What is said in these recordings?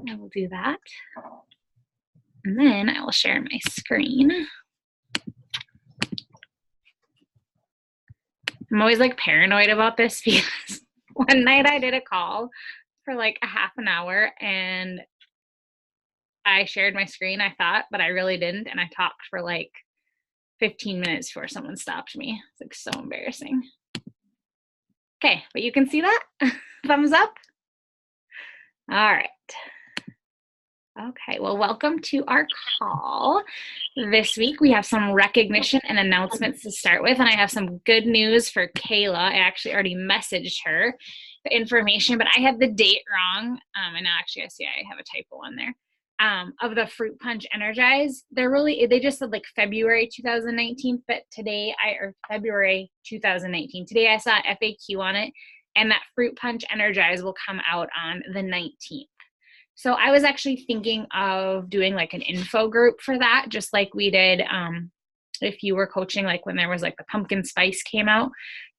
I will do that. And then I will share my screen. I'm always like paranoid about this because one night I did a call for like a half an hour and I shared my screen, I thought, but I really didn't. And I talked for like 15 minutes before someone stopped me. It's like so embarrassing. Okay, but you can see that? Thumbs up? All right. Okay, well, welcome to our call. This week we have some recognition and announcements to start with, and I have some good news for Kayla. I actually already messaged her the information, but I had the date wrong, and actually I see I have a typo on there, of the Fruit Punch Energize. They just said like February 2019, but or February 2019. Today I saw FAQ on it, and that Fruit Punch Energize will come out on the 19th. So I was actually thinking of doing like an info group for that, just like we did if you were coaching, like when there was like the pumpkin spice came out,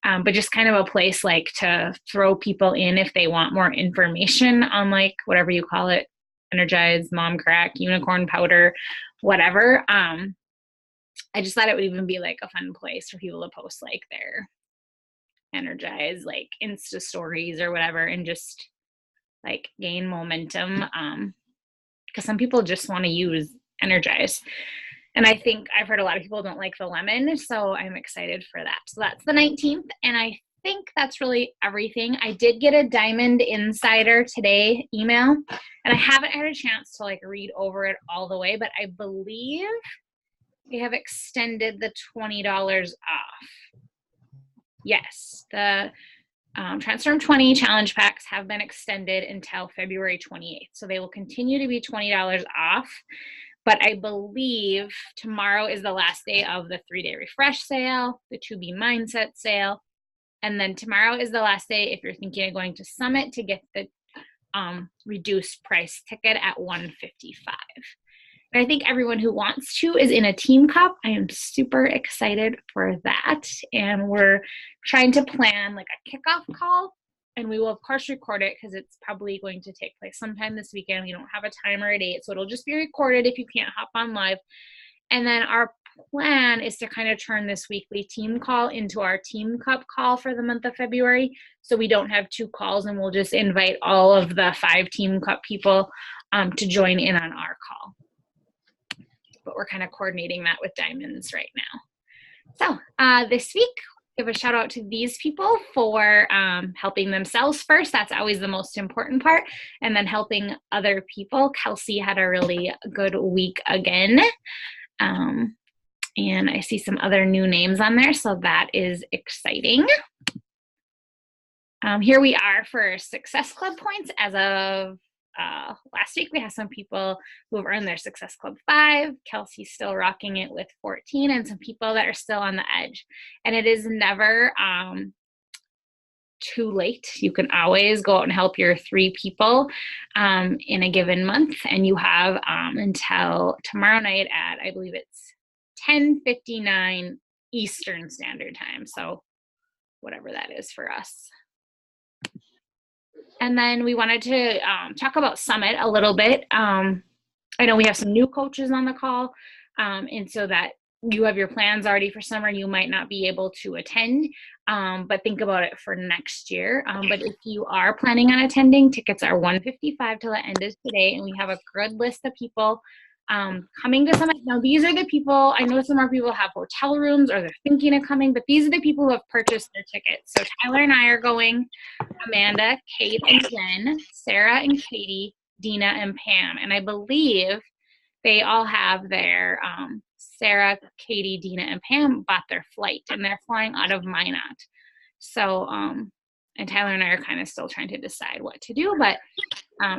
but just kind of a place like to throw people in if they want more information on like whatever you call it, Energize, Mom Crack, Unicorn Powder, whatever. I just thought it would even be like a fun place for people to post like their Energize, like Insta stories or whatever, and just like gain momentum, because some people just want to use Energize. And I think I've heard a lot of people don't like the lemon, so I'm excited for that. So that's the 19th, and I think that's really everything. I did get a Diamond Insider today email, and I haven't had a chance to like read over it all the way, but I believe they have extended the $20 off. Yes, the Transform 20 challenge packs have been extended until February 28th. So they will continue to be $20 off. But I believe tomorrow is the last day of the 3-day refresh sale, the 2B mindset sale. And then tomorrow is the last day if you're thinking of going to Summit to get the reduced price ticket at $155. And I think everyone who wants to is in a team cup. I am super excited for that. And we're trying to plan like a kickoff call. And we will, of course, record it because it's probably going to take place sometime this weekend. We don't have a time or a date, so it'll just be recorded if you can't hop on live. And then our plan is to kind of turn this weekly team call into our team cup call for the month of February. So we don't have 2 calls, and we'll just invite all of the 5 team cup people to join in on our call. But we're kind of coordinating that with Diamonds right now. So this week, give a shout out to these people for helping themselves first. That's always the most important part. And then helping other people. Kelsey had a really good week again. And I see some other new names on there, so that is exciting. Here we are for Success Club points. As of last week, we have some people who have earned their Success Club 5. Kelsey's still rocking it with 14, and some people that are still on the edge. And it is never too late. You can always go out and help your 3 people in a given month, and you have until tomorrow night at, I believe it's 10:59 Eastern Standard Time. So whatever that is for us. And then we wanted to talk about Summit a little bit. I know we have some new coaches on the call, and so that you have your plans already for summer, you might not be able to attend, but think about it for next year. But if you are planning on attending, tickets are $155 till the end of today, and we have a good list of people coming to Summit. Now, these are the people, I know some more people have hotel rooms or they're thinking of coming, but these are the people who have purchased their tickets. So Tyler and I are going, Amanda, Kate and Jen, Sarah and Katie, Dina and Pam. And I believe they all have their, Sarah, Katie, Dina, and Pam bought their flight, and they're flying out of Minot. So, and Tyler and I are kind of still trying to decide what to do, but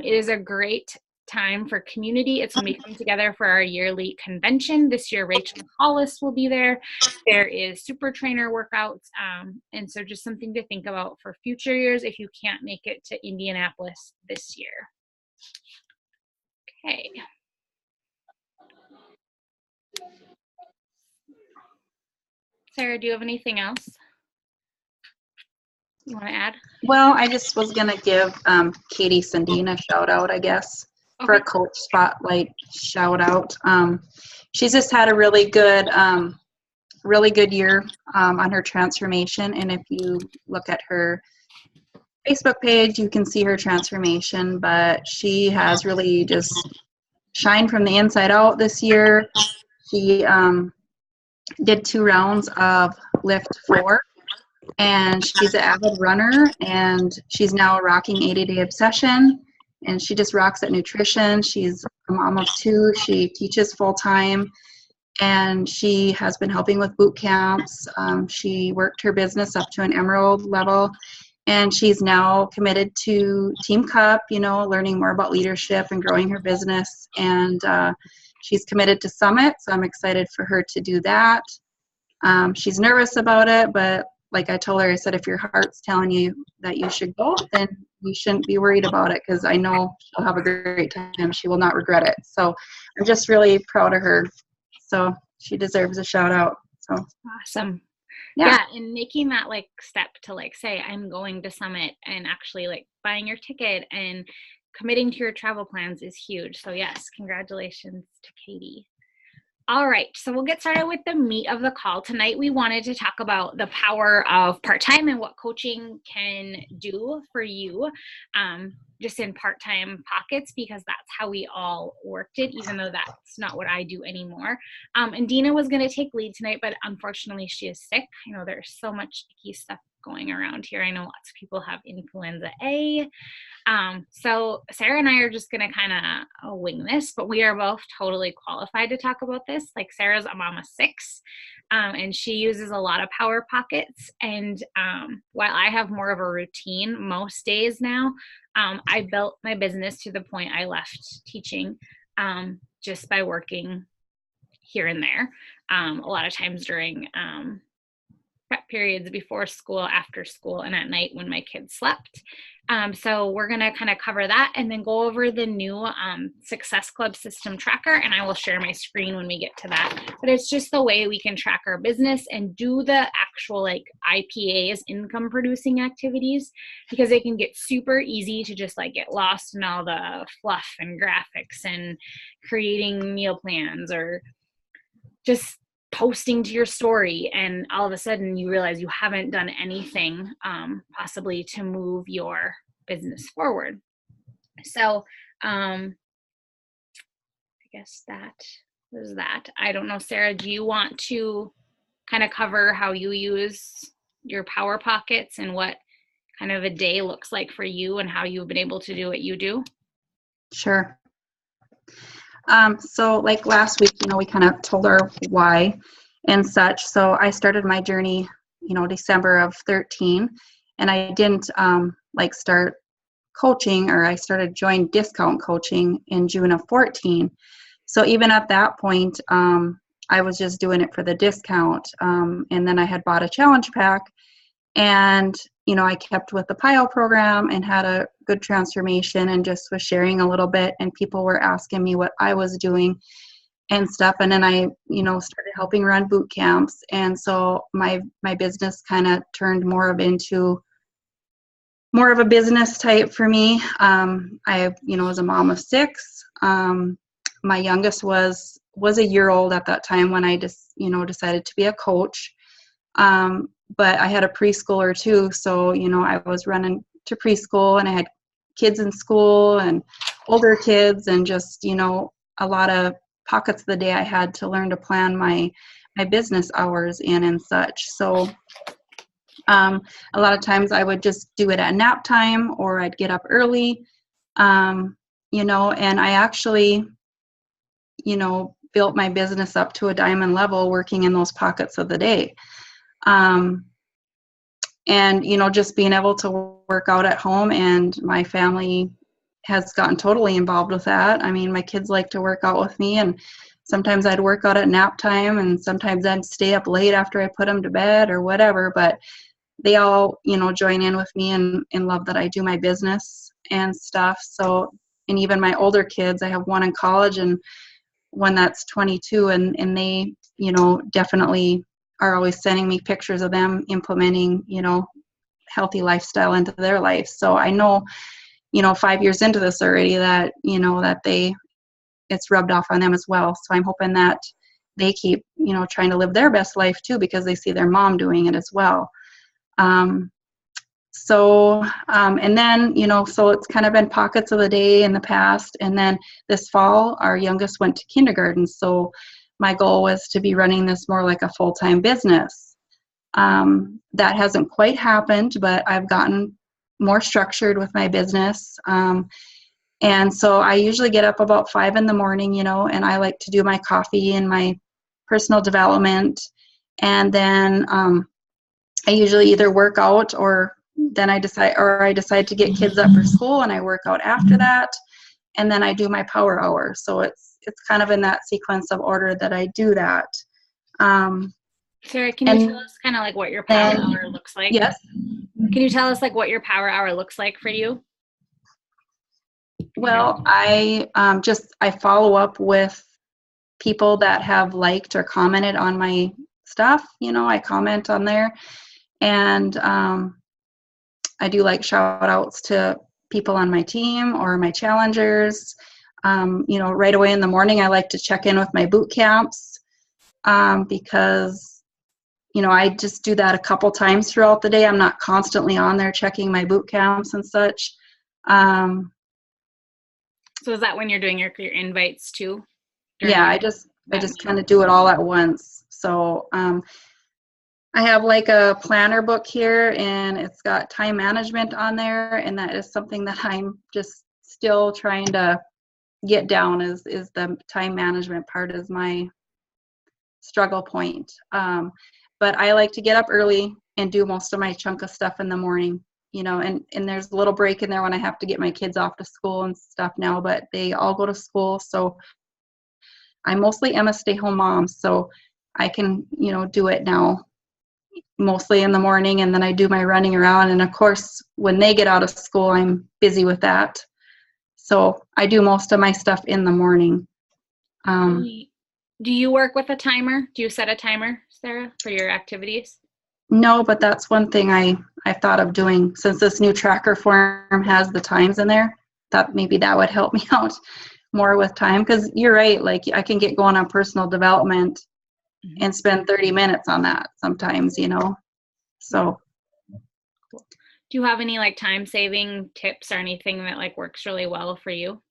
it is a great time for community. It's when we come together for our yearly convention. This year, Rachel Hollis will be there. There is super trainer workouts. And so just something to think about for future years if you can't make it to Indianapolis this year. Okay. Sarah, do you have anything else you want to add? Well, I just was going to give Katie Sandine a shout out, I guess. for Okay. a coach spotlight shout out. She's just had a really good year on her transformation. And if you look at her Facebook page, you can see her transformation, but she has really just shined from the inside out this year. She did 2 rounds of Lift 4, and she's an avid runner, and she's now rocking 80-Day Obsession, and she just rocks at nutrition. She's a mom of 2. She teaches full-time, and she has been helping with boot camps. She worked her business up to an emerald level, and she's now committed to Team Cup, learning more about leadership and growing her business. And she's committed to Summit, so I'm excited for her to do that. She's nervous about it, but like I told her, I said, if your heart's telling you that you should go, then you shouldn't be worried about it, because I know she'll have a great time. She will not regret it. So I'm just really proud of her. So she deserves a shout out. So Awesome. yeah. Yeah, and making that step to say I'm going to Summit, and actually buying your ticket and committing to your travel plans is huge. So yes, congratulations to Katie. All right, so we'll get started with the meat of the call. Tonight we wanted to talk about the power of part-time and what coaching can do for you just in part-time pockets, because that's how we all worked it, even though that's not what I do anymore. And Dina was going to take lead tonight, but unfortunately she is sick. There's so much icky stuff going around here. I know lots of people have influenza A. So Sarah and I are just going to kind of wing this, but we are both totally qualified to talk about this. Sarah's a mom of 6, and she uses a lot of power pockets. And while I have more of a routine most days now, I built my business to the point I left teaching just by working here and there. A lot of times during prep periods before school, after school, and at night when my kids slept. So we're going to kind of cover that and then go over the new Success Club system tracker, and I will share my screen when we get to that. But it's just the way we can track our business and do the actual IPAs, income producing activities, because it can get super easy to just get lost in all the fluff and graphics and creating meal plans or just posting to your story, and all of a sudden you realize you haven't done anything possibly to move your business forward. So I guess that was that. I don't know, Sarah, do you want to kind of cover how you use your power pockets and what kind of a day looks like for you and how you've been able to do what you do? Sure. So last week, we kind of told our why and such. So I started my journey, December of 13, and I didn't start coaching, or I started join discount coaching in June of 14. So even at that point, I was just doing it for the discount. And then I had bought a challenge pack, and I kept with the PIO program and had a good transformation, and just was sharing a little bit, and people were asking me what I was doing and stuff. And then I, started helping run boot camps. And so my business kind of turned more of a business type for me. I, was a mom of 6. My youngest was a year old at that time when I just, decided to be a coach. But I had a preschooler too. So, I was running to preschool, and I had kids in school and older kids, and just, a lot of pockets of the day I had to learn to plan my business hours in and such. So a lot of times I would just do it at nap time, or I'd get up early, and I actually, built my business up to a diamond level working in those pockets of the day. And, just being able to work out at home, and my family has gotten totally involved with that. I mean, my kids like to work out with me, and sometimes I'd work out at nap time, and sometimes I'd stay up late after I put them to bed or whatever, but they all, join in with me and love that I do my business and stuff. So, and even my older kids, I have one in college and one that's 22, and they, definitely are always sending me pictures of them implementing, healthy lifestyle into their life. So I know, 5 years into this already, that, that it's rubbed off on them as well. So I'm hoping that they keep, trying to live their best life too, because they see their mom doing it as well. And then, so it's kind of been pockets of the day in the past. And then this fall, our youngest went to kindergarten. So my goal was to be running this more like a full-time business. That hasn't quite happened, but I've gotten more structured with my business. And so I usually get up about 5 in the morning, and I like to do my coffee and my personal development. And then I usually either work out, or then I decide to get kids up for school, and I work out after that. And then I do my power hour. So it's kind of in that sequence of order that I do that. Sarah, can you tell us kind of like what your power hour looks like? Yes. Can you tell us like what your power hour looks like for you? Well, I follow up with people that have liked or commented on my stuff. I comment on there, and I do like shout outs to people on my team or my challengers. Right away in the morning, I like to check in with my boot camps, because I just do that a couple times throughout the day. I'm not constantly on there checking my boot camps and such. So is that when you're doing your invites too? Yeah, I just kind of do it all at once. So I have like a planner book here, and it's got time management on there, and that is something that I'm just still trying to get down, is the time management part is my struggle point. But I like to get up early and do most of my chunk of stuff in the morning, and there's a little break in there when I have to get my kids off to school and stuff now, but they all go to school. So I mostly am a stay-home mom, so I can, do it now mostly in the morning, and then I do my running around. And of course, when they get out of school, I'm busy with that. So I do most of my stuff in the morning. Do you work with a timer? Do you set a timer, Sarah, for your activities? No, but that's one thing I've thought of doing, since this new tracker form has the times in there. Thought maybe that would help me out more with time, because you're right, like I can get going on personal development and spend 30 minutes on that sometimes, so. Do you have any like time saving tips or anything that like works really well for you?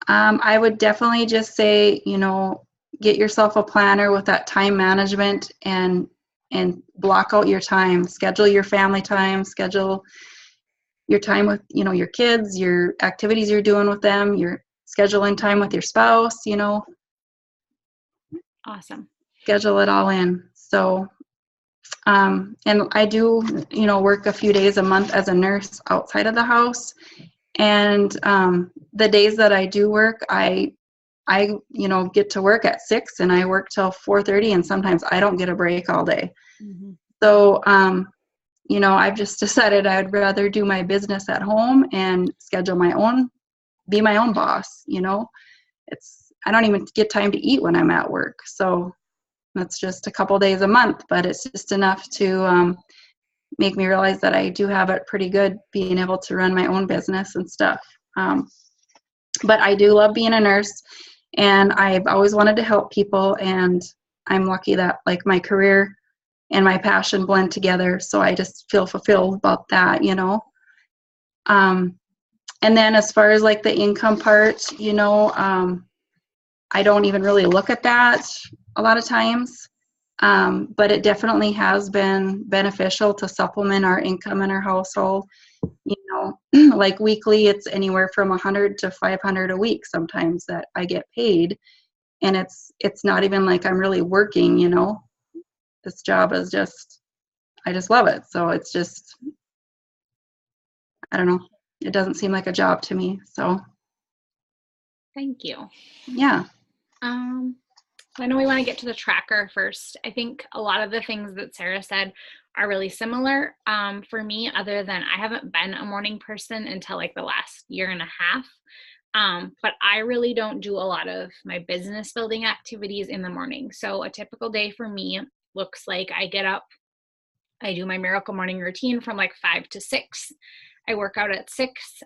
I would definitely just say, get yourself a planner with that time management, and block out your time. Schedule your family time, schedule your time with, your kids, your activities you're doing with them, your scheduling time with your spouse, Awesome. Schedule it all in. So, and I do, work a few days a month as a nurse outside of the house. And the days that I do work, I get to work at 6 and I work till 4:30, and sometimes I don't get a break all day. Mm-hmm. So, I've just decided I'd rather do my business at home and schedule be my own boss. I don't even get time to eat when I'm at work. So that's just a couple days a month, but it's just enough to make me realize that I do have it pretty good being able to run my own business and stuff. But I do love being a nurse, and I've always wanted to help people, and I'm lucky that like my career and my passion blend together. So I just feel fulfilled about that, And then as far as like the income part, I don't even really look at that a lot of times. But it definitely has been beneficial to supplement our income in our household. Like weekly, it's anywhere from $100 to $500 a week sometimes that I get paid, and it's not even like I'm really working. This job is I just love it. So it's just, I don't know. It doesn't seem like a job to me. So. Thank you. Yeah. I know we want to get to the tracker first. I think a lot of the things that Sarah said are really similar for me, other than I haven't been a morning person until like the last year and a half. But I really don't do a lot of my business building activities in the morning. So a typical day for me looks like I get up, I do my Miracle Morning routine from like 5 to 6. I work out at 6.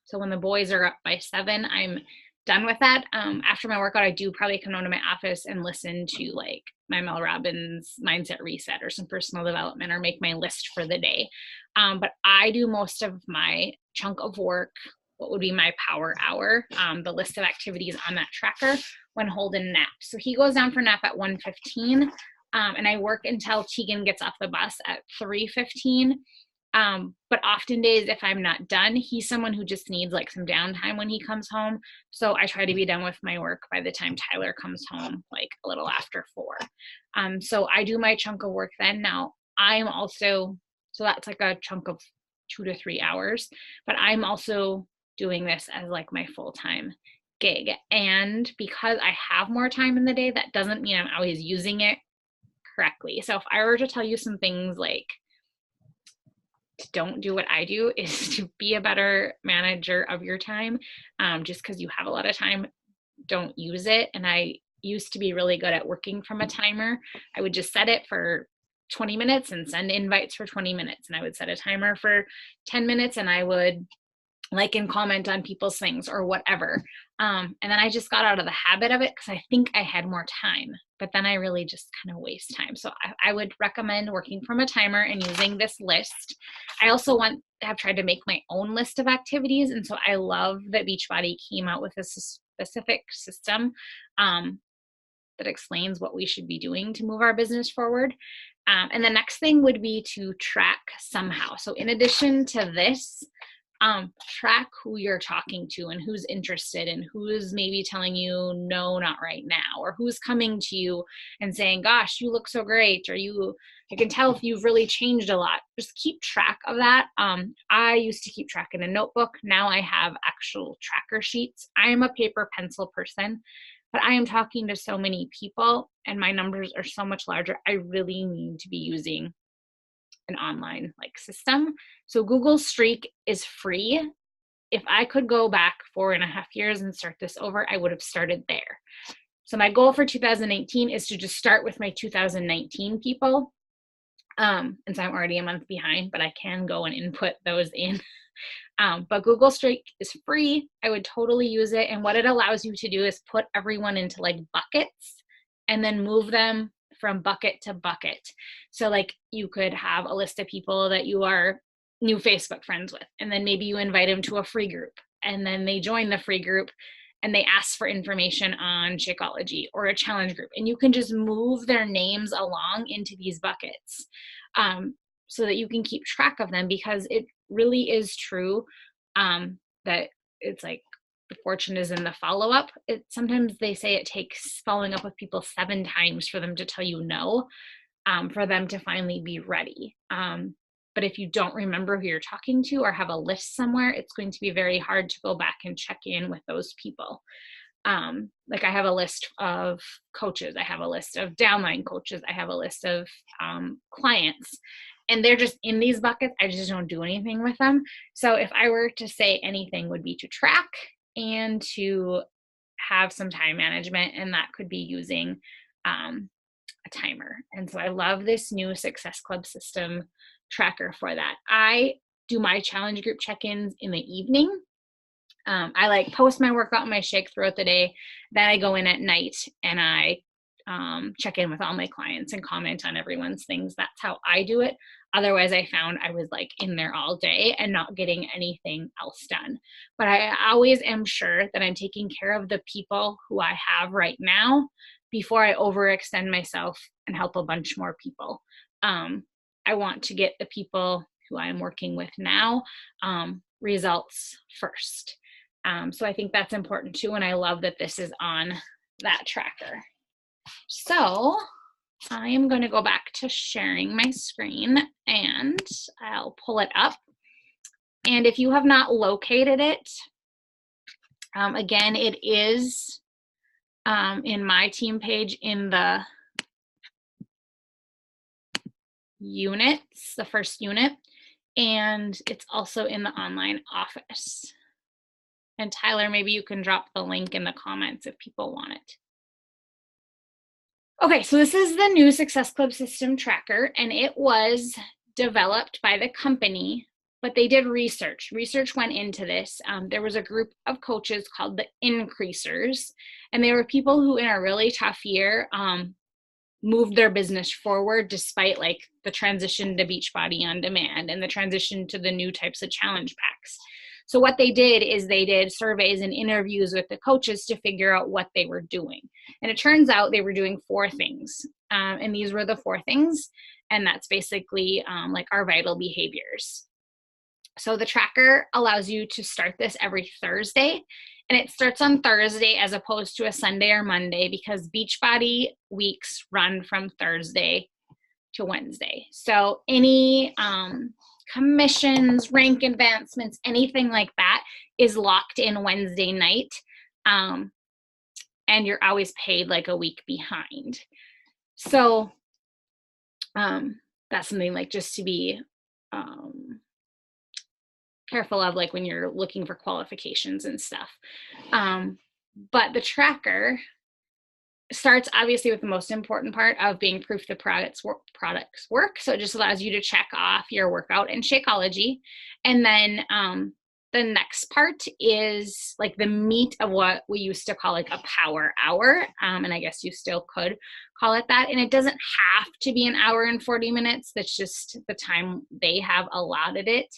So when the boys are up by 7, I'm done with that. After my workout, I do probably come down to my office and listen to like my Mel Robbins Mindset Reset or some personal development or make my list for the day. But I do most of my chunk of work, what would be my power hour, the list of activities on that tracker when Holden naps. So he goes down for nap at 1:15, and I work until Tegan gets off the bus at 3:15. But often days, if I'm not done, he's someone who just needs like some downtime when he comes home. So I try to be done with my work by the time Tyler comes home, like a little after 4. So I do my chunk of work then. Now I'm also, so that's like a chunk of 2 to 3 hours, but I'm also doing this as like my full-time gig. And because I have more time in the day, that doesn't mean I'm always using it correctly. So if I were to tell you some things like, don't do what I do, is to be a better manager of your time. Just because you have a lot of time, don't use it. And I used to be really good at working from a timer. I would just set it for 20 minutes and send invites for 20 minutes. And I would set a timer for 10 minutes and I would like and comment on people's things or whatever. And then I just got out of the habit of it because I think I had more time, but then I really just kind of waste time. So I would recommend working from a timer and using this list. I also have tried to make my own list of activities. And so I love that Beachbody came out with a specific system that explains what we should be doing to move our business forward. And the next thing would be to track somehow. So in addition to this, track who you're talking to and who's interested and who's maybe telling you, no, not right now, or who's coming to you and saying, gosh, you look so great, or I can tell if you've really changed a lot. Just keep track of that. I used to keep track in a notebook. Now I have actual tracker sheets. I am a paper pencil person, but I am talking to so many people and my numbers are so much larger. I really need to be using an online like system. So Google Streak is free. If I could go back 4.5 years and start this over, I would have started there. So my goal for 2018 is to just start with my 2019 people. And so I'm already a month behind, but I can go and input those in. But Google Streak is free. I would totally use it. And what it allows you to do is put everyone into like buckets and then move them from bucket to bucket. So like you could have a list of people that you are new Facebook friends with, and then maybe you invite them to a free group, and then they join the free group and they ask for information on Shakeology or a challenge group, and you can just move their names along into these buckets so that you can keep track of them, because it really is true that it's like the fortune is in the follow-up. Sometimes they say it takes following up with people 7 times for them to tell you no, for them to finally be ready. But if you don't remember who you're talking to or have a list somewhere, it's going to be very hard to go back and check in with those people. Like I have a list of coaches, I have a list of downline coaches, I have a list of clients, and they're just in these buckets. I just don't do anything with them. So if I were to say anything, would be to track and to have some time management, and that could be using a timer. And so I love this new Success Club system tracker for that. I do my challenge group check-ins in the evening. I like post my workout and my shake throughout the day. Then I go in at night and I check in with all my clients and comment on everyone's things. That's how I do it. Otherwise, I found I was like in there all day and not getting anything else done. But I always am sure that I'm taking care of the people who I have right now before I overextend myself and help a bunch more people. I want to get the people who I'm working with now results first. So I think that's important too. And I love that this is on that tracker. So I am going to go back to sharing my screen and I'll pull it up. And if you have not located it, again, it is in my team page in the units, the first unit, and it's also in the online office. And Tyler, maybe you can drop the link in the comments if people want it. Okay, so this is the new Success Club system tracker, and it was developed by the company but they did research. Research went into this. There was a group of coaches called the Increasers, and they were people who in a really tough year moved their business forward despite like the transition to Beachbody On Demand and the transition to the new types of challenge packs. So what they did is they did surveys and interviews with the coaches to figure out what they were doing. And it turns out they were doing 4 things. And these were the 4 things. And that's basically like our vital behaviors. So the tracker allows you to start this every Thursday. And it starts on Thursday as opposed to a Sunday or Monday because Beachbody weeks run from Thursday to Wednesday. So any commissions, rank advancements, anything like that is locked in Wednesday night. And you're always paid like a week behind. So that's something like just to be careful of, like when you're looking for qualifications and stuff. But the tracker starts obviously with the most important part of being proof the products work. So it just allows you to check off your workout and Shakeology. And then the next part is like the meat of what we used to call like a power hour. And I guess you still could call it that. And it doesn't have to be an hour and 40 minutes. That's just the time they have allotted it.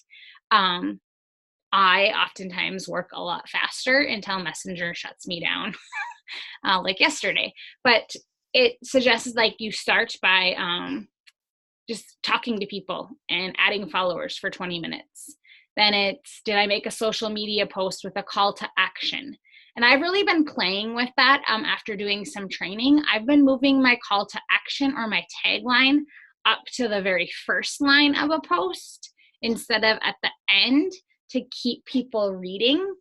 I oftentimes work a lot faster until Messenger shuts me down, like yesterday. But it suggests like you start by just talking to people and adding followers for 20 minutes. Then it's, did I make a social media post with a call to action? And I've really been playing with that after doing some training. I've been moving my call to action or my tagline up to the very first line of a post instead of at the end to keep people reading.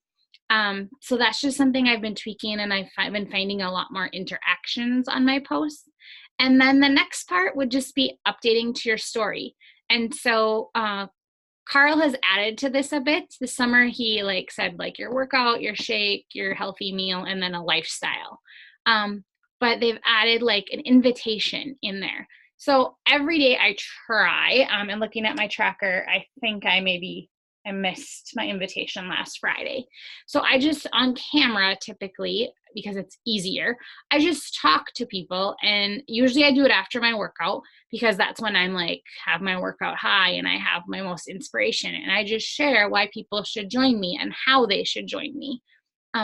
So that's just something I've been tweaking, and I've been finding a lot more interactions on my posts. And then the next part would just be updating to your story. And so Carl has added to this a bit. This summer he like said like your workout, your shake, your healthy meal, and then a lifestyle. But they've added like an invitation in there. So every day I try, and looking at my tracker, I think I missed my invitation last Friday. So I just on camera typically, because it's easier, I just talk to people, and usually I do it after my workout because that's when I'm like have my workout high and I have my most inspiration, and I just share why people should join me and how they should join me.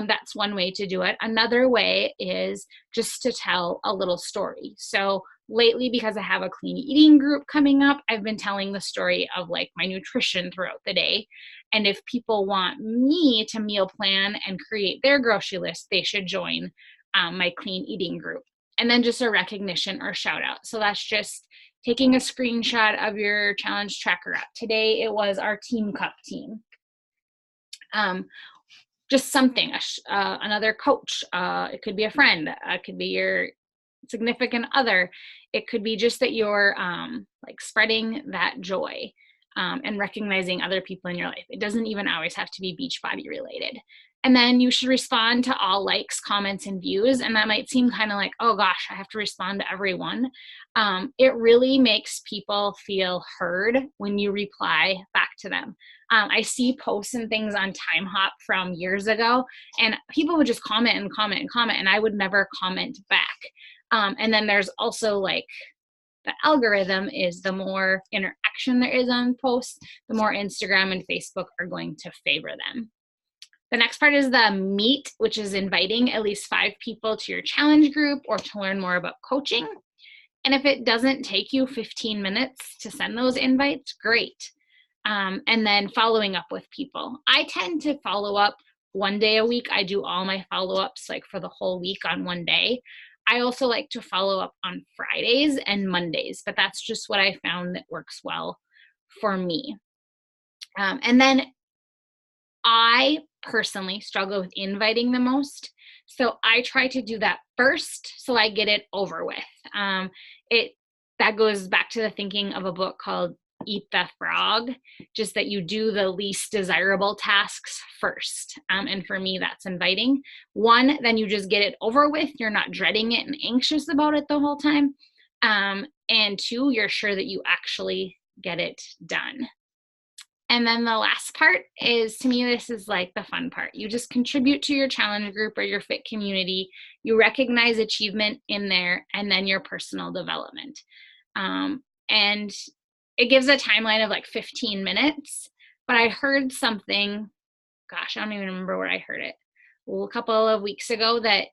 That's one way to do it. Another way is just to tell a little story. So lately, because I have a clean eating group coming up, I've been telling the story of like my nutrition throughout the day. And if people want me to meal plan and create their grocery list, they should join my clean eating group. And then just a recognition or shout out. So that's just taking a screenshot of your challenge tracker app. Today, it was our Team Cup team. Just something, another coach. It could be a friend. It could be your significant other. It could be just that you're like spreading that joy and recognizing other people in your life. It doesn't even always have to be Beachbody related. And then you should respond to all likes, comments, and views. And that might seem kind of like, oh gosh, I have to respond to everyone. It really makes people feel heard when you reply back to them. I see posts and things on TimeHop from years ago, and people would just comment and comment and comment, and I would never comment back. And then there's also like the algorithm is the more interaction there is on posts, the more Instagram and Facebook are going to favor them. The next part is the meet, which is inviting at least 5 people to your challenge group or to learn more about coaching. And if it doesn't take you 15 minutes to send those invites, great. And then following up with people. I tend to follow up one day a week. I do all my follow-ups like for the whole week on one day. I also like to follow up on Fridays and Mondays, but that's just what I found that works well for me. And then I personally struggle with inviting the most. So I try to do that first so I get it over with. That goes back to the thinking of a book called Eat the Frog, just that you do the least desirable tasks first. And for me, that's inviting. 1, then you just get it over with. You're not dreading it and anxious about it the whole time. And 2, you're sure that you actually get it done. And then the last part is, to me, this is like the fun part. You just contribute to your challenge group or your fit community. You recognize achievement in there, and then your personal development. And it gives a timeline of like 15 minutes. But I heard something, gosh, I don't even remember where I heard it, a couple of weeks ago, that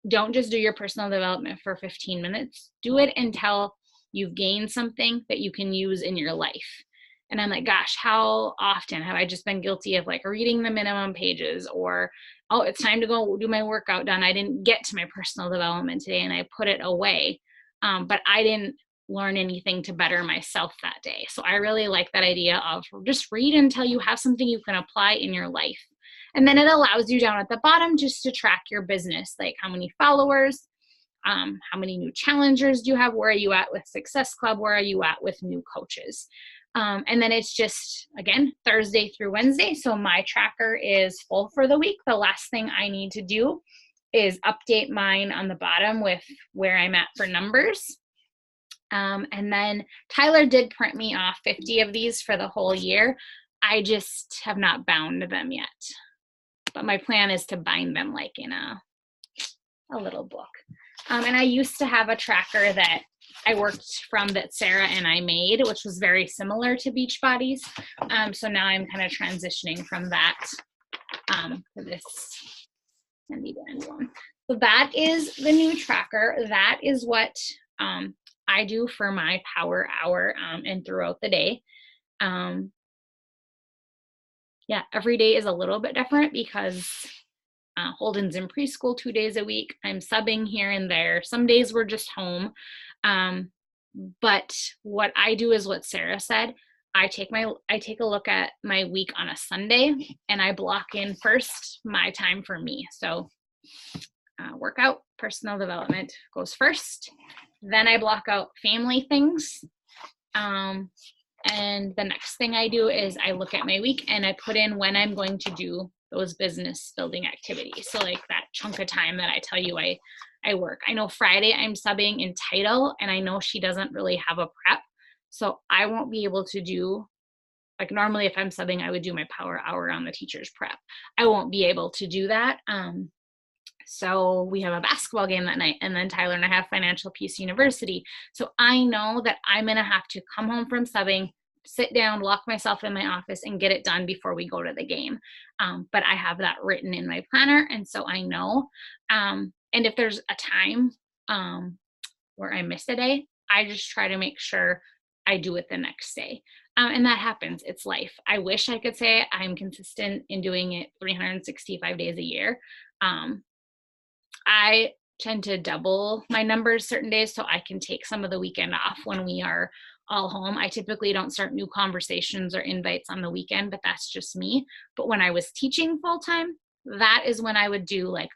don't just do your personal development for 15 minutes. Do it until you've gained something that you can use in your life. And I'm like, gosh, how often have I just been guilty of like reading the minimum pages, or, oh, it's time to go do my workout done. I didn't get to my personal development today and I put it away. But I didn't learn anything to better myself that day. So I really like that idea of just read until you have something you can apply in your life. And then it allows you down at the bottom just to track your business, like how many followers, how many new challengers do you have, where are you at with Success Club, where are you at with new coaches. And then it's just, again, Thursday through Wednesday. So my tracker is full for the week. The last thing I need to do is update mine on the bottom with where I'm at for numbers. And then Tyler did print me off 50 of these for the whole year. I just have not bound them yet. But my plan is to bind them like in a little book. And I used to have a tracker that I worked from that Sarah and I made, which was very similar to Beachbody's. So now I'm kind of transitioning from that to this handy dandy one. So that is the new tracker. That is what I do for my power hour and throughout the day. Yeah, every day is a little bit different because Holden's in preschool 2 days a week. I'm subbing here and there. Some days we're just home. But what I do is what Sarah said. I take a look at my week on a Sunday and I block in first my time for me. So workout, personal development goes first. Then I block out family things. And the next thing I do is I look at my week and I put in when I'm going to do those business building activities. So like that chunk of time that I tell you I work. I know Friday I'm subbing in Title, and I know she doesn't really have a prep. So I won't be able to do, like normally if I'm subbing, I would do my power hour on the teacher's prep. I won't be able to do that. So we have a basketball game that night, and then Tyler and I have Financial Peace University. So I know that I'm going to have to come home from subbing, sit down, lock myself in my office, and get it done before we go to the game. But I have that written in my planner, and so I know. And if there's a time where I miss a day, I just try to make sure I do it the next day. And that happens. It's life. I wish I could say I'm consistent in doing it 365 days a year. I tend to double my numbers certain days so I can take some of the weekend off when we are all home. I typically don't start new conversations or invites on the weekend, but that's just me. But when I was teaching full-time, that is when I would do like,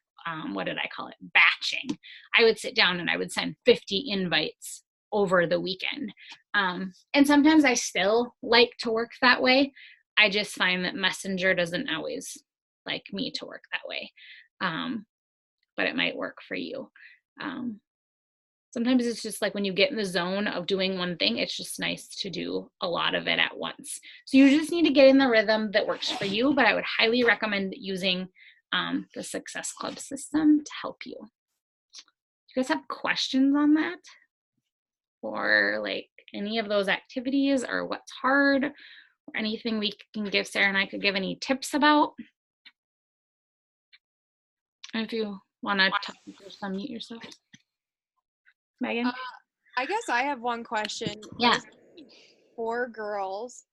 what did I call it? Batching. I would sit down and I would send 50 invites over the weekend. And sometimes I still like to work that way. I just find that Messenger doesn't always like me to work that way. But it might work for you. Sometimes it's just like when you get in the zone of doing one thing, it's just nice to do a lot of it at once. So you just need to get in the rhythm that works for you, but I would highly recommend using the Success Club system to help you. Do you guys have questions on that? Or like any of those activities, or what's hard, or anything we can give Sarah and I could give any tips about? If you want to talk, just unmute yourself. Megan? I guess I have one question. Yeah. 4 girls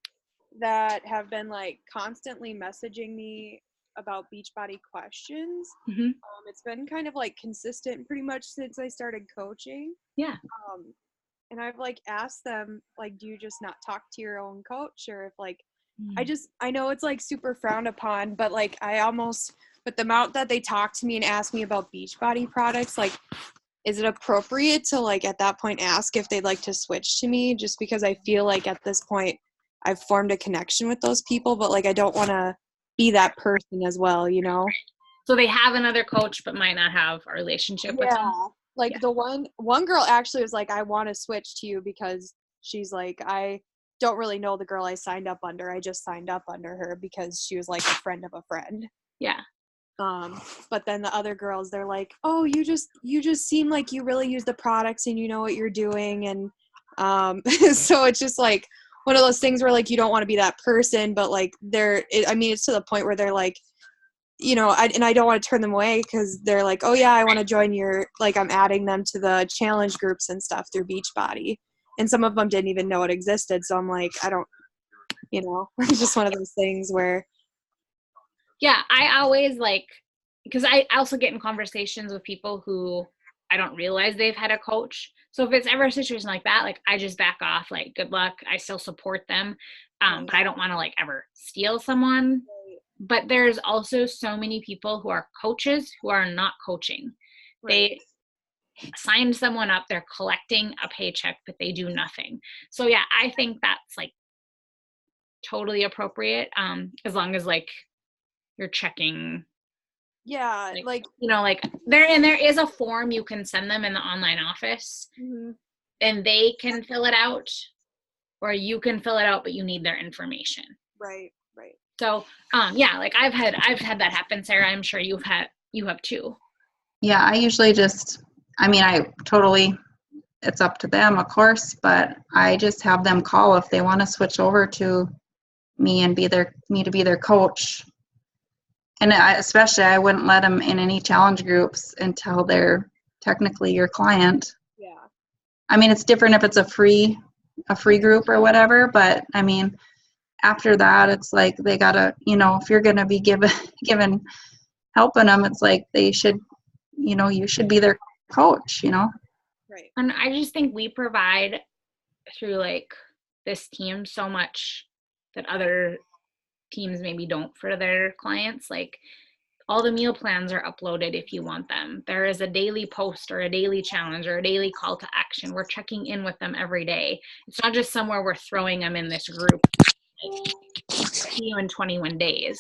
that have been like constantly messaging me about Beachbody questions. Mm-hmm. It's been kind of like consistent pretty much since I started coaching. Yeah. And I've like asked them, like, do you just not talk to your own coach? Or if like, I know it's like super frowned upon, but like but the amount that they talk to me and ask me about Beachbody products, like, is it appropriate to like at that point ask if they'd like to switch to me, just because I feel like at this point I've formed a connection with those people, but like I don't want to be that person as well, you know? So they have another coach but might not have a relationship with them? Like the one girl actually was like, I want to switch to you because she's like, I don't really know the girl I signed up under. I just signed up under her because she was like a friend of a friend. Yeah. But then the other girls, they're like, oh, you just seem like you really use the products and you know what you're doing. And so it's just like one of those things where like you don't want to be that person, but like it's to the point where they're like, you know, I don't want to turn them away because they're like, oh yeah, I want to join your, like, I'm adding them to the challenge groups and stuff through Beachbody. And some of them didn't even know it existed. So I'm like, I don't, you know, it's just one of those things where. Yeah, I always like, because I also get in conversations with people who I don't realize they've had a coach. So if it's ever a situation like that, like I just back off, like good luck. I still support them. But I don't want to like ever steal someone. But there's also so many people who are coaches who are not coaching. Right. They signed someone up, they're collecting a paycheck, but they do nothing. So yeah, I think that's like totally appropriate. As long as like you're checking. Yeah, like you know, like there is a form you can send them in the online office, and they can fill it out, or you can fill it out, but you need their information. Right. So, yeah, like I've had that happen, Sarah. I'm sure you have too. Yeah, I usually just, it's up to them, of course, but I just have them call if they want to switch over to me and be their coach. And especially, I wouldn't let them in any challenge groups until they're technically your client. Yeah. I mean, it's different if it's a free group or whatever, but I mean, after that, it's like they gotta, you know, if you're gonna be helping them, it's like they should, you know, you should be their coach, you know. Right. And I just think we provide through like this team so much that other teams maybe don't for their clients. Like all the meal plans are uploaded if you want them. There is a daily post or a daily challenge or a daily call to action. We're checking in with them every day. It's not just somewhere we're throwing them in this group. See you in 21 days.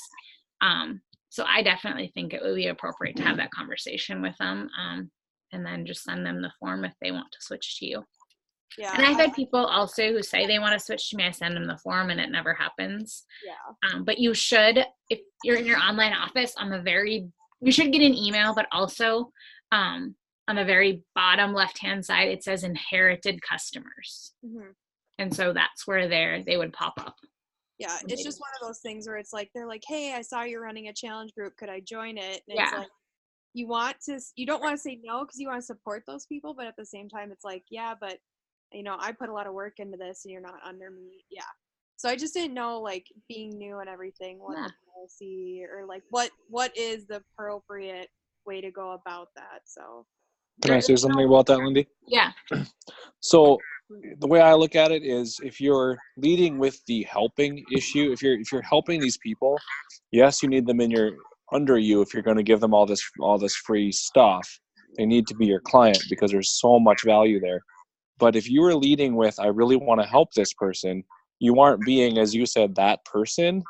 So I definitely think it would be appropriate to have that conversation with them, and then just send them the form if they want to switch to you. Yeah. And I've had people also who say they want to switch to me. I send them the form and it never happens. Yeah. But you should, if you're in your online office, you should get an email, but also on the very bottom left-hand side, it says inherited customers. And so that's where they would pop up. Yeah, it's just one of those things where it's like, they're like, hey, I saw you're running a challenge group. Could I join it? And it's like, you don't want to say no because you want to support those people. But at the same time, it's like, yeah, but, you know, I put a lot of work into this and you're not under me. Yeah. So I just didn't know, like, being new and everything, what the policy or, like, what is the appropriate way to go about that. So. Can I say something about that, Lindy? Yeah. So the way I look at it is, if you're leading with the helping issue, if you're helping these people, yes, you need them under you. If you're going to give them all this free stuff, they need to be your client because there's so much value there. But if you are leading with, I really want to help this person, you aren't being, as you said, that person.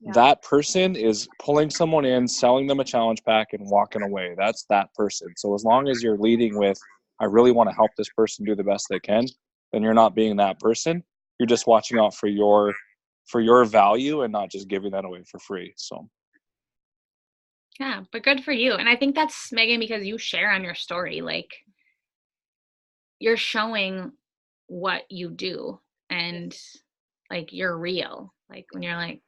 Yeah. That person is pulling someone in, selling them a challenge pack, and walking away. That's that person. So as long as you're leading with, I really want to help this person do the best they can, then you're not being that person. You're just watching out for your value and not just giving that away for free. So. Yeah, but good for you. And I think that's, Megan, because you share on your story, like you're showing what you do and like you're real. Like when you're like,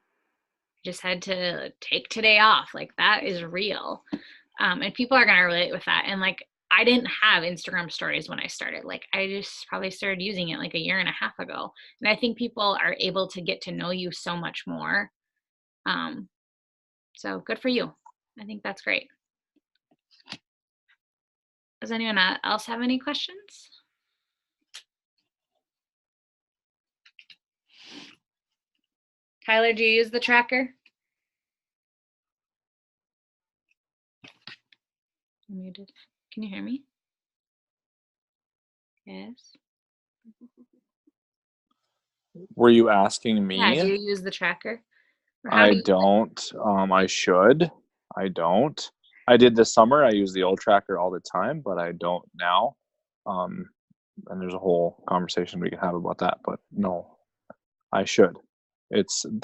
just had to take today off, like that is real. And people are going to relate with that. And like, I didn't have Instagram stories when I started. Like I just probably started using it like a year and a half ago. And I think people are able to get to know you so much more. So good for you. I think that's great. Does anyone else have any questions? Tyler, do you use the tracker? Muted. Can you hear me? Yes. Were you asking me? Yeah, do you use the tracker? I don't. I should. I don't. I did this summer. I use the old tracker all the time, but I don't now. And there's a whole conversation we can have about that, but no, I should.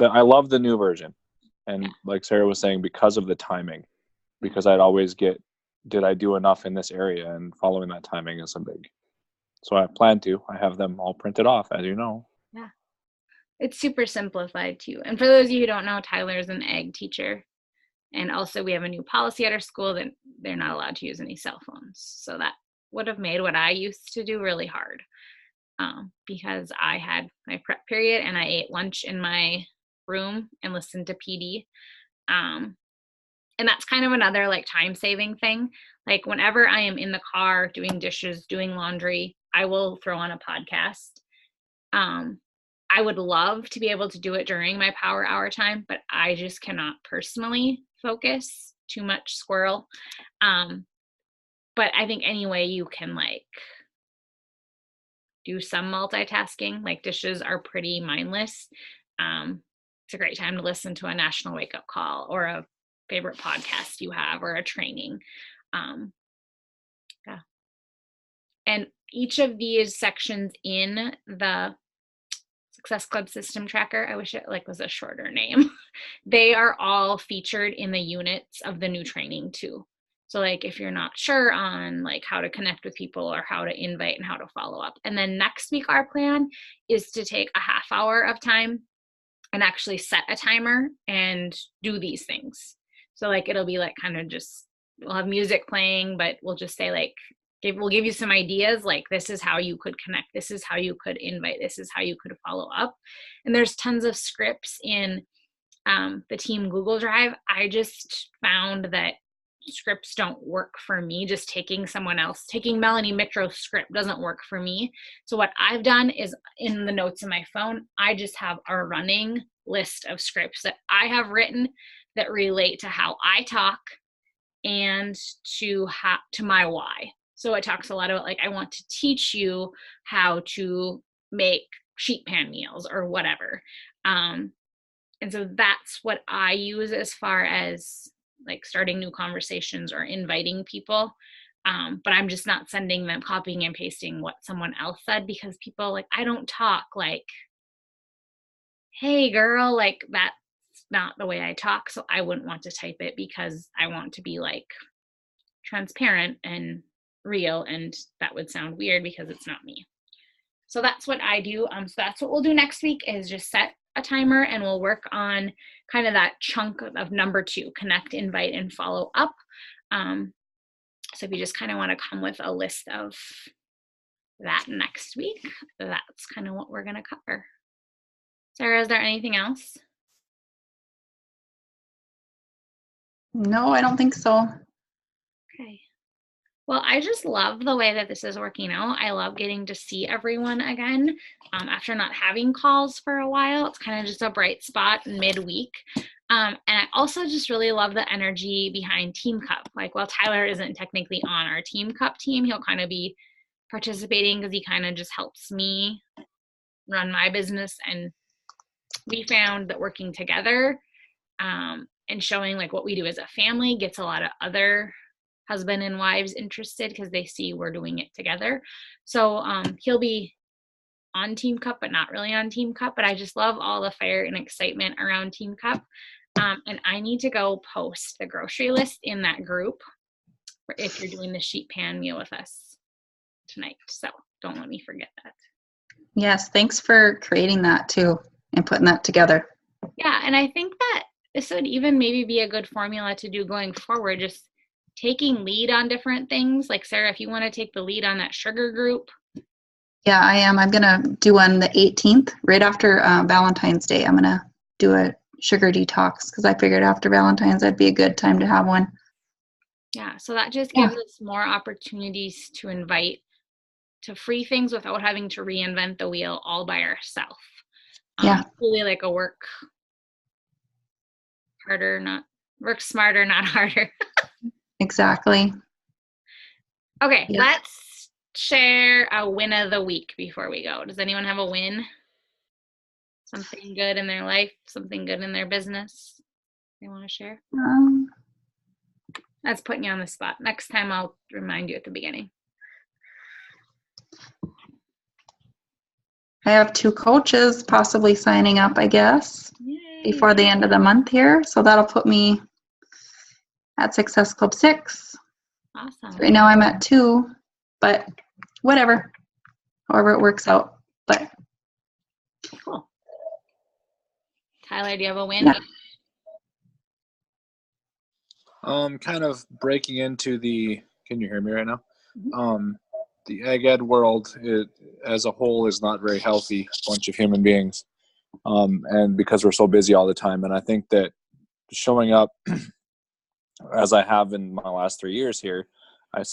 I love the new version. And like Sarah was saying, because of the timing, because I'd always get, did I do enough in this area? And following that timing is a big. So I plan to. I have them all printed off, as you know. Yeah. It's super simplified too. And for those of you who don't know, Tyler's an ag teacher. And also we have a new policy at our school that they're not allowed to use any cell phones. So that would have made what I used to do really hard, because I had my prep period and I ate lunch in my room and listened to PD. And that's kind of another like time saving thing. Like whenever I am in the car doing dishes, doing laundry, I will throw on a podcast. I would love to be able to do it during my power hour time, but I just cannot personally focus. Too much squirrel. But I think anyway, you can like do some multitasking. Like dishes are pretty mindless. It's a great time to listen to a national wake up call or a favorite podcast you have or a training. Yeah. And each of these sections in the Success Club System Tracker, I wish it like was a shorter name. They are all featured in the units of the new training too. So like if you're not sure on like how to connect with people or how to invite and how to follow up. And then next week our plan is to take a half hour of time and actually set a timer and do these things. So like it'll be like kind of just, we'll have music playing, but we'll just say like, we'll give you some ideas, like this is how you could connect, this is how you could invite, this is how you could follow up. And there's tons of scripts in the team Google Drive. I just found that scripts don't work for me. Just taking Melanie Mitro's script doesn't work for me. So what I've done is in the notes in my phone, I just have a running list of scripts that I have written that relate to how I talk and to my why. So it talks a lot about like, I want to teach you how to make sheet pan meals or whatever. And so that's what I use as far as like starting new conversations or inviting people. But I'm just not sending them copying and pasting what someone else said, because people like, I don't talk like, hey girl, like that's not the way I talk. So I wouldn't want to type it because I want to be like transparent and real, and that would sound weird because it's not me. So that's what I do. So that's what we'll do next week, is just set a timer and we'll work on kind of that chunk of number 2, connect, invite, and follow up. So if you just kind of want to come with a list of that next week, that's kind of what we're going to cover. Sarah, is there anything else? No, I don't think so. Okay. Well, I just love the way that this is working out. I love getting to see everyone again after not having calls for a while. It's kind of just a bright spot midweek. And I also just really love the energy behind Team Cup. Like, while Tyler isn't technically on our Team Cup team, he'll kind of be participating because he kind of just helps me run my business. And we found that working together and showing like what we do as a family gets a lot of other husband and wives interested because they see we're doing it together. So he'll be on Team Cup, but not really on Team Cup. But I just love all the fire and excitement around Team Cup. And I need to go post the grocery list in that group if you're doing the sheet pan meal with us tonight. So don't let me forget that. Yes, thanks for creating that too and putting that together. Yeah, and I think that this would even maybe be a good formula to do going forward, just taking lead on different things. Like Sarah, if you want to take the lead on that sugar group. Yeah, I am. I'm going to do one the 18th, right after Valentine's Day. I'm going to do a sugar detox because I figured after Valentine's that'd be a good time to have one. Yeah, so that just gives us more opportunities to invite to free things without having to reinvent the wheel all by ourselves. Really like a work smarter, not harder. Exactly. Okay, Let's share a win of the week before we go. Does anyone have a win? Something good in their life, something good in their business they want to share? That's putting you on the spot. Next time I'll remind you at the beginning. I have 2 coaches possibly signing up, I guess, Yay. before the end of the month here. So that'll put me at Success Club 6. Awesome. Right now I'm at 2, but whatever, however it works out. But Cool. Tyler, do you have a win? Yeah. Kind of breaking into the, can you hear me right now? The ag ed world, it as a whole is not very healthy bunch of human beings. And because we're so busy all the time. And I think that showing up as I have in my last 3 years here, I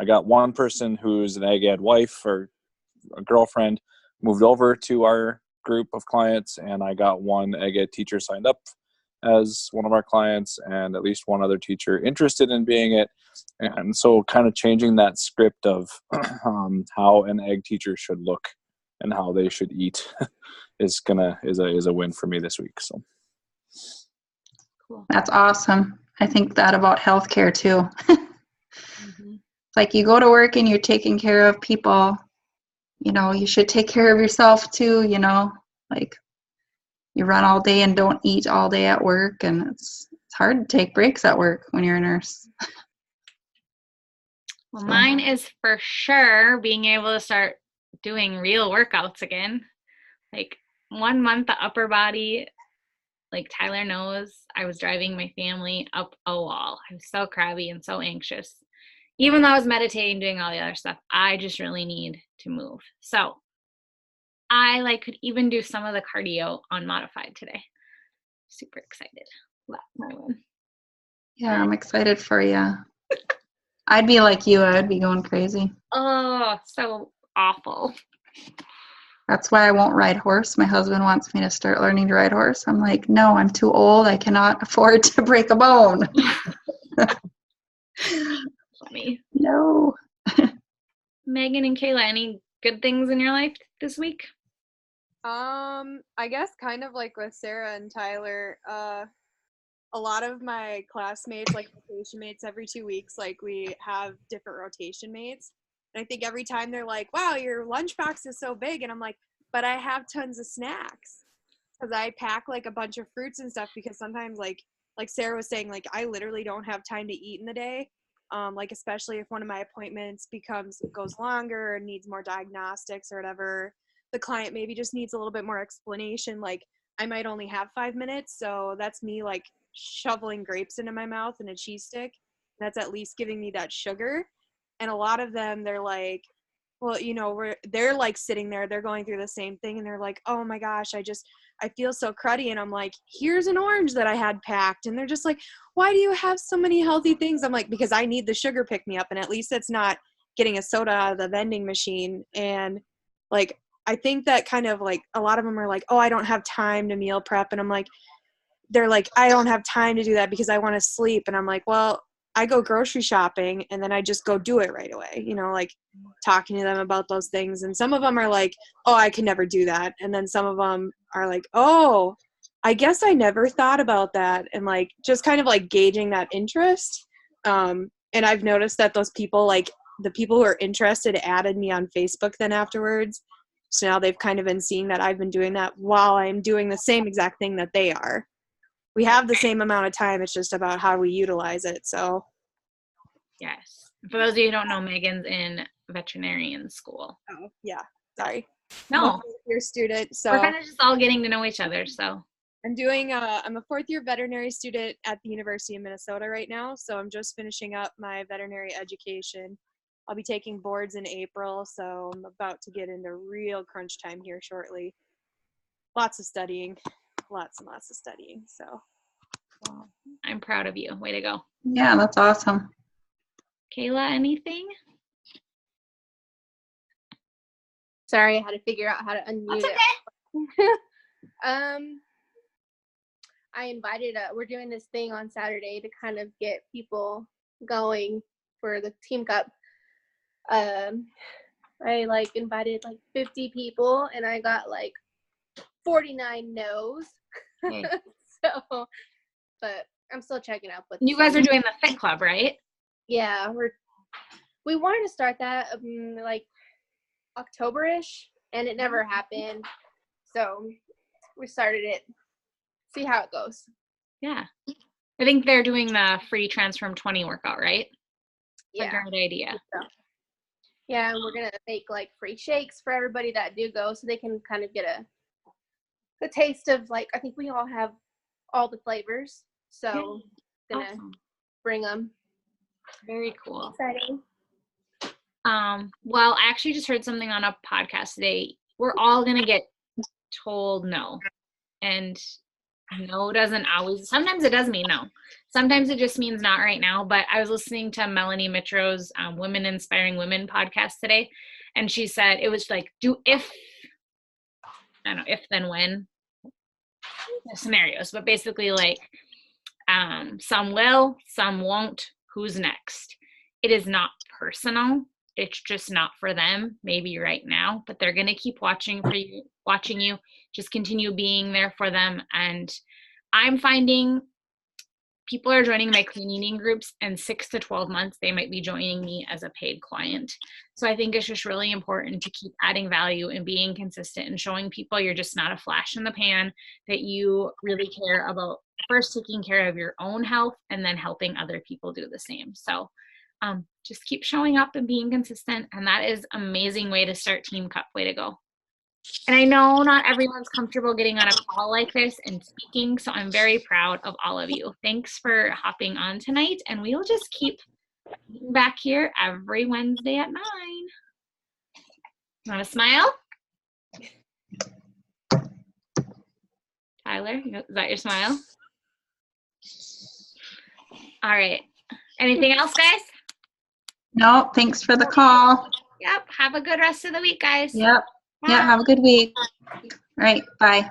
got one person who's an ag ed wife or a girlfriend moved over to our group of clients, and I got one ag ed teacher signed up as one of our clients, and at least one other teacher interested in being it. And so kind of changing that script of how an ag teacher should look and how they should eat is a win for me this week. So Cool. that's awesome. I think that about healthcare too. Mm-hmm. It's like you go to work and you're taking care of people, you should take care of yourself too, like you run all day and don't eat all day at work, and it's hard to take breaks at work when you're a nurse. Well, So. mine is for sure being able to start doing real workouts again. Like 1 month, the upper body, like Tyler knows, I was driving my family up a wall. I was so crabby and so anxious. Even though I was meditating, doing all the other stuff, I just really need to move. So I could even do some of the cardio on modified today. Super excited. That's my win. Yeah, I'm excited for you. I'd be like you. I'd be going crazy. Oh, so awful. That's why I won't ride horse. My husband wants me to start learning to ride horse. I'm like, no, I'm too old. I cannot afford to break a bone. Funny. No. Megan and Kayla, any good things in your life this week? I guess kind of like with Sarah and Tyler, a lot of my classmates, like rotation mates every 2 weeks, like we have different rotation mates. And I think every time they're like, wow, your lunchbox is so big. And I'm like, but I have tons of snacks. Because I pack like a bunch of fruits and stuff, because sometimes like Sarah was saying, like I literally don't have time to eat in the day. Like especially if one of my appointments goes longer and needs more diagnostics or whatever. The client maybe just needs a little bit more explanation. Like I might only have 5 minutes. So that's me like shoveling grapes into my mouth and a cheese stick. That's at least giving me that sugar. And a lot of them, they're like, well, they're like sitting there, they're going through the same thing. And they're like, oh my gosh, I feel so cruddy. And I'm like, here's an orange that I had packed. And they're just like, why do you have so many healthy things? I'm like, because I need the sugar pick me up. And at least it's not getting a soda out of the vending machine. And like, I think that kind of like a lot of them are like, oh, I don't have time to meal prep. And I'm like, they're like, I don't have time to do that because I want to sleep. And I'm like, well, I go grocery shopping and then I just go do it right away, like talking to them about those things. And some of them are like, oh, I can never do that. And then some of them are like, oh, I guess I never thought about that. And like, just kind of like gauging that interest. And I've noticed that those people, like the people who are interested, added me on Facebook then afterwards. So now they've kind of been seeing that I've been doing that while I'm doing the same exact thing that they are. We have the same amount of time. It's just about how we utilize it. So, yes. For those of you who don't know, Megan's in veterinarian school. oh, yeah. Sorry. No, I'm a fourth-year student. So we're kind of just all getting to know each other. So I'm doing. I'm a fourth-year veterinary student at the University of Minnesota right now. So I'm just finishing up my veterinary education. I'll be taking boards in April. So I'm about to get into real crunch time here shortly. Lots of studying. Lots and lots of studying. So I'm proud of you. Way to go. Yeah, that's awesome. Kayla, anything? Sorry, I had to figure out how to unmute That's it. I invited, we're doing this thing on Saturday to kind of get people going for the Team Cup. I invited 50 people and I got 49 no's. So, but I'm still checking out. You guys are doing the Fit Club, right? Yeah, we wanted to start that October-ish, and it never happened. So we started it. See how it goes. Yeah. I think they're doing the free Transform 20 workout, right? Yeah. A great idea. Yeah, and we're gonna make like free shakes for everybody that do go, so they can kind of get a taste of, like, I think we all have all the flavors, so gonna Awesome. bring them. Very cool. Exciting. Well, I actually just heard something on a podcast today. We're all gonna get told no, and no doesn't always. Sometimes it does mean no. Sometimes it just means not right now. But I was listening to Melanie Mitro's Women Inspiring Women podcast today, and she said it was like, if then when scenarios, but basically like some will, some won't. Who's next? It is not personal. It's just not for them, maybe right now, but they're going to keep watching you. Just continue being there for them. And I'm finding people are joining my clean eating groups, and 6 to 12 months, they might be joining me as a paid client. So I think it's just really important to keep adding value and being consistent and showing people you're just not a flash in the pan, that you really care about first taking care of your own health and then helping other people do the same. So just keep showing up and being consistent. And that is an amazing way to start Team Cup. Way to go. And I know not everyone's comfortable getting on a call like this and speaking, so I'm very proud of all of you. Thanks for hopping on tonight, and we will just keep being back here every Wednesday at 9. You want to smile? Tyler, is that your smile? All right. Anything else, guys? No, thanks for the call. Yep. Have a good rest of the week, guys. Yep. Yeah, have a good week. All right, bye.